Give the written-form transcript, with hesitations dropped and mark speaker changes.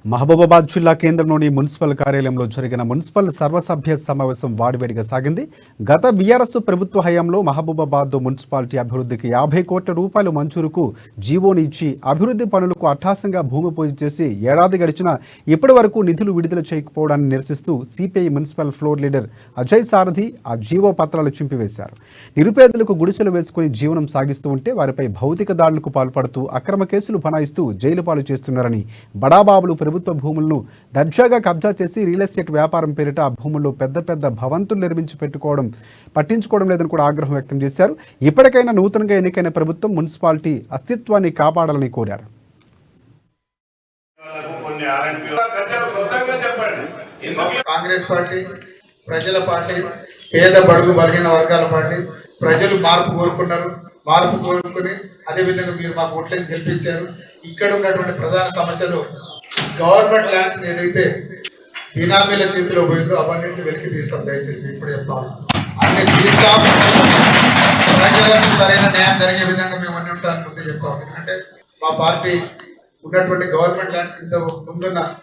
Speaker 1: మహబూబాబాద్ జిల్లా కేంద్రంలోని మున్సిపల్ కార్యాలయంలో జరిగిన మున్సిపల్ సర్వసభ్య సమావేశం వాడివేడిగా సాగింది. గత బీఆర్ఎస్ ప్రభుత్వ హయాంలో మహబూబాబాద్ మున్సిపాలిటీ అభివృద్ధికి 50 కోట్ల రూపాయల మంజూరుకు జీవోని ఇచ్చి అభివృద్ధి పనులకు అట్టాసంగా భూమి పూజ చేసి ఏడాది గడిచినా ఇప్పటి వరకు నిధులు విడుదల చేయకపోవడాన్ని నిరసిస్తూ CPI municipal floor leader Ajay Sarathi ఆ జీవో పత్రాలు చింపివేశారు. నిరుపేదలకు గుడిసెలు వేసుకుని జీవనం సాగిస్తూ ఉంటే వారిపై భౌతిక దాడులకు పాల్పడుతూ అక్రమ కేసులు బనాయిస్తూ జైలు పాలు చేస్తున్నారని, బడాబాబులు ప్రభుత్వ భూములను దర్జాగా కబ్జా చేసి రియల్ ఎస్టేట్ వ్యాపారం పేరిట ఆ భూముల్లో పెద్ద పెద్ద భవంతులు నిర్మించి పట్టించుకోవడం లేదని కూడా ఆగ్రహం వ్యక్తం చేశారు. ఇప్పటికైనా నూతనంగా ఎన్నికైన ప్రభుత్వం మున్సిపాలిటీ అస్తిత్వాన్ని కాపాడాలని కోరారు.
Speaker 2: కాంగ్రెస్ పార్టీ ప్రజల పార్టీ, పేద బడుగు బలహీన వర్గాల పార్టీ. ప్రజలు మార్పు కోరుకున్నారు. మార్పు కోరుకుని అదేవిధంగా మీరు మాకు ఓట్లేసి గెలిపించారు. ఇక్కడ ఉన్నటువంటి ప్రధాన సమస్యలు గవర్నమెంట్ ల్యాండ్స్ ఏదైతే బినామీల చేతిలో పోయిందో అవన్నింటిని వెలికి తీస్తాం. దయచేసి ఇప్పుడు చెప్తాం, అన్ని తీస్తాం. ప్రజలకు సరైన న్యాయం జరిగే విధంగా మేము అన్ని ఉంటామని ముందే చెప్తాం. ఎందుకంటే మా పార్టీ ఉన్నటువంటి గవర్నమెంట్ ల్యాండ్స్ ఇంత ముందున్న